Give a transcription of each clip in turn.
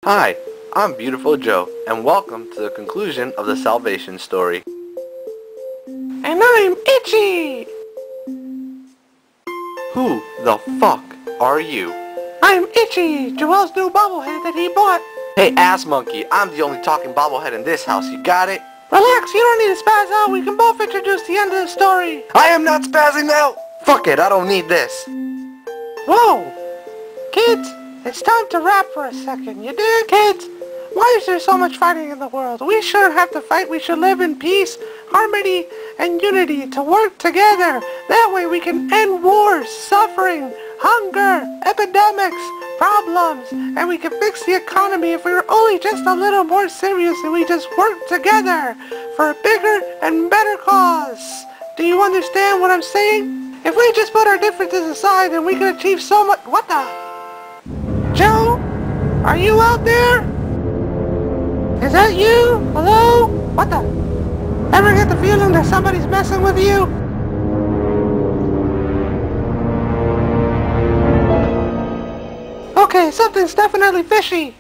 Hi, I'm Beautiful Joe, and welcome to the conclusion of the salvation story. And I'm Itchy! Who the fuck are you? I'm Itchy, Joel's new bobblehead that he bought. Hey ass monkey, I'm the only talking bobblehead in this house, you got it? Relax, you don't need to spaz out, we can both introduce the end of the story. I am not spazzing out! Fuck it, I don't need this. Whoa! Kids, it's time to rap for a second, you dig? Kids, why is there so much fighting in the world? We shouldn't have to fight, we should live in peace, harmony, and unity to work together. That way we can end wars, suffering, hunger, epidemics, problems, and we can fix the economy if we were only just a little more serious and we just work together for a bigger and better cause. Do you understand what I'm saying? If we just put our differences aside, then we can achieve so much. What the? Joe? Are you out there? Is that you? Hello? What the? Ever get the feeling that somebody's messing with you? Okay, something's definitely fishy.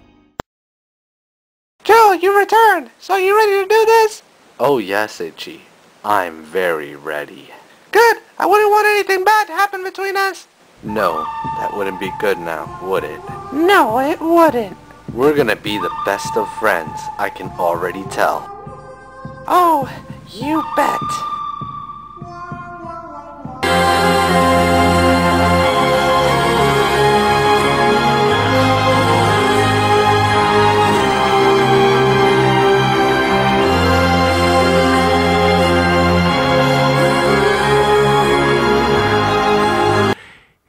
Joe, you returned. So you ready to do this? Oh yes, Itchy. I'm very ready. Good. I wouldn't want anything bad to happen between us. No, that wouldn't be good now, would it? No, it wouldn't. We're gonna be the best of friends, I can already tell. Oh, you bet.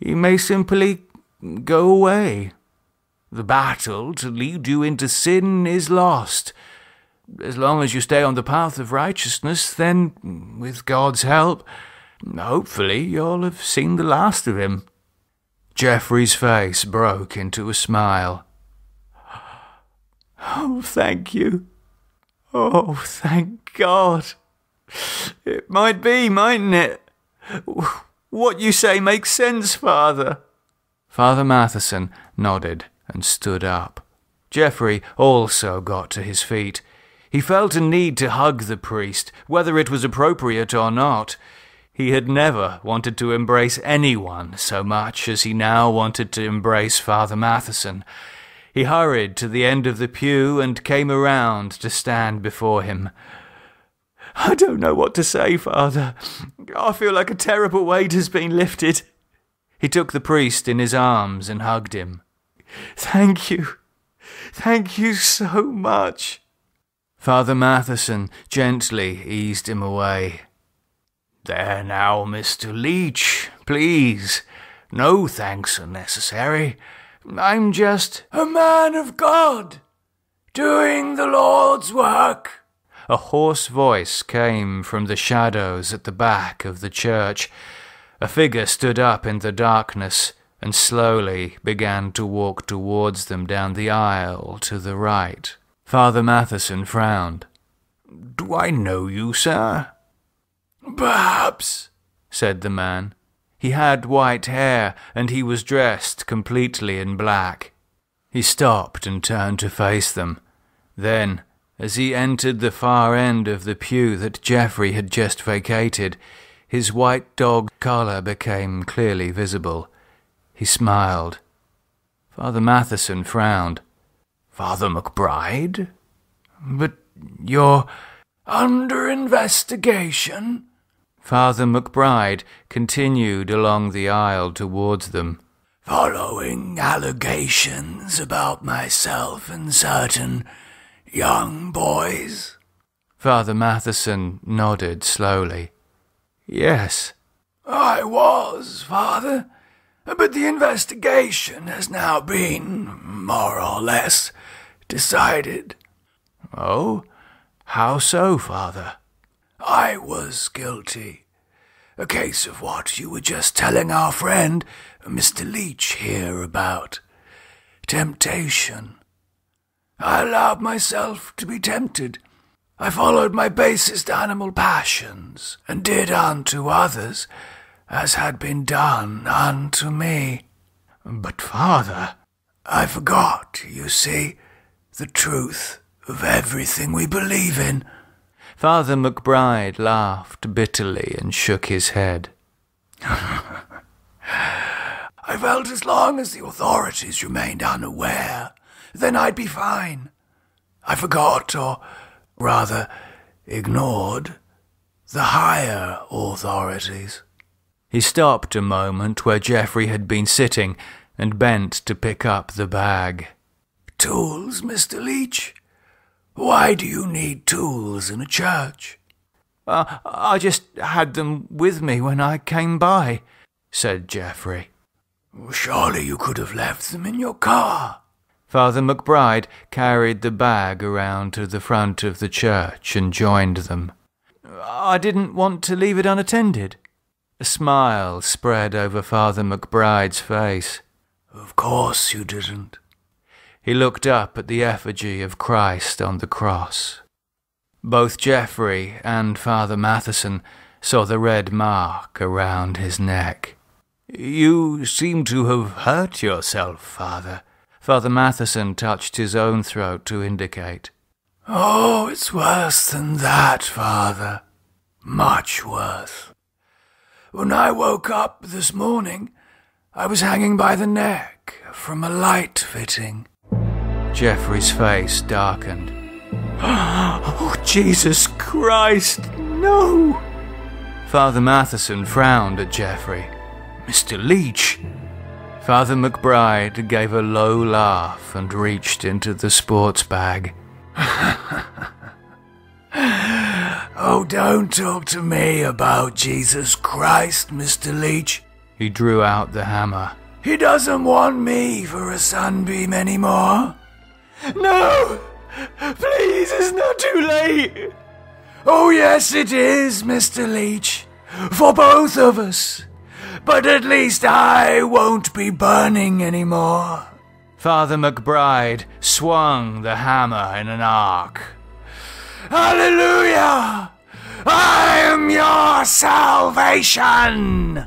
He may simply go away. The battle to lead you into sin is lost. As long as you stay on the path of righteousness, then, with God's help, hopefully you'll have seen the last of him. Geoffrey's face broke into a smile. Oh, thank you. Oh, thank God. It might be, mightn't it? What you say makes sense, Father. Father Matheson nodded and stood up. Geoffrey also got to his feet. He felt a need to hug the priest, whether it was appropriate or not. He had never wanted to embrace anyone so much as he now wanted to embrace Father Matheson. He hurried to the end of the pew and came around to stand before him. I don't know what to say, Father. I feel like a terrible weight has been lifted. He took the priest in his arms and hugged him. Thank you. Thank you so much. Father Matheson gently eased him away. There now, Mr. Leach, please. No thanks are necessary. I'm just a man of God, doing the Lord's work. A hoarse voice came from the shadows at the back of the church. A figure stood up in the darkness and slowly began to walk towards them down the aisle to the right. Father Matheson frowned. Do I know you, sir? Perhaps, said the man. He had white hair, and he was dressed completely in black. He stopped and turned to face them. Then, as he entered the far end of the pew that Geoffrey had just vacated, his white dog collar became clearly visible. He smiled. Father Matheson frowned. Father McBride? But you're under investigation? Father McBride continued along the aisle towards them. Following allegations about myself and certain young boys? Father Matheson nodded slowly. Yes. I was, Father, but the investigation has now been, more or less, decided. Oh? How so, Father? I was guilty. A case of what you were just telling our friend, Mr. Leach, here about. Temptation. I allowed myself to be tempted. I followed my basest animal passions, and did unto others as had been done unto me. But, Father, I forgot, you see, the truth of everything we believe in. Father McBride laughed bitterly and shook his head. I felt as long as the authorities remained unaware, then I'd be fine. I forgot, or rather ignored, the higher authorities. He stopped a moment where Geoffrey had been sitting and bent to pick up the bag. Tools, Mr. Leach? Why do you need tools in a church? I just had them with me when I came by, said Geoffrey. Surely you could have left them in your car. Father McBride carried the bag around to the front of the church and joined them. I didn't want to leave it unattended. A smile spread over Father McBride's face. Of course you didn't. He looked up at the effigy of Christ on the cross. Both Geoffrey and Father Matheson saw the red mark around his neck. You seem to have hurt yourself, Father. Father Matheson touched his own throat to indicate. Oh, it's worse than that, Father. Much worse. When I woke up this morning, I was hanging by the neck from a light fitting. Geoffrey's face darkened. Oh, Jesus Christ, no! Father Matheson frowned at Geoffrey. Mr. Leach. Father McBride gave a low laugh and reached into the sports bag. Oh, don't talk to me about Jesus Christ, Mr. Leach. He drew out the hammer. He doesn't want me for a sunbeam anymore. No! Please, it's not too late. Oh, yes, it is, Mr. Leach. For both of us. But at least I won't be burning anymore. Father McBride swung the hammer in an arc. Hallelujah! I am your salvation!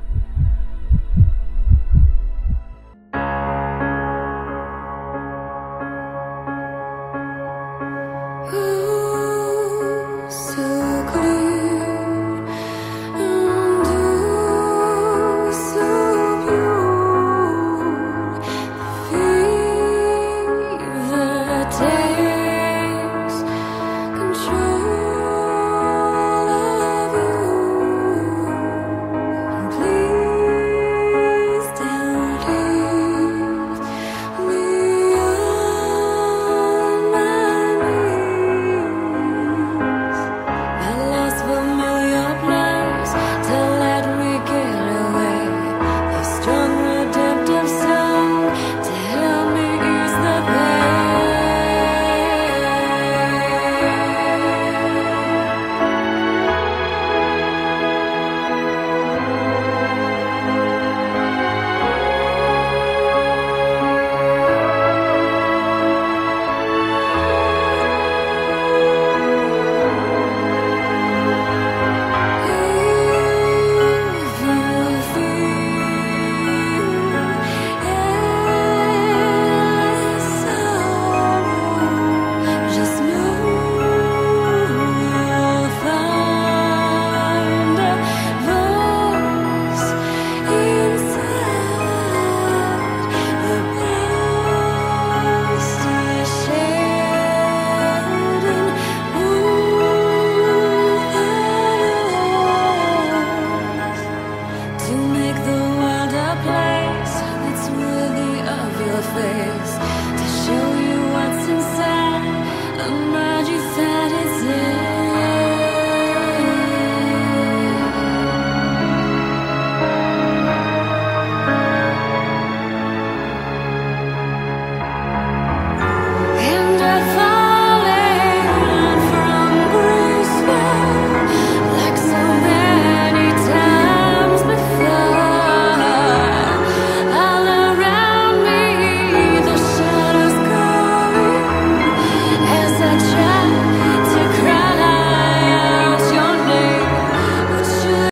Face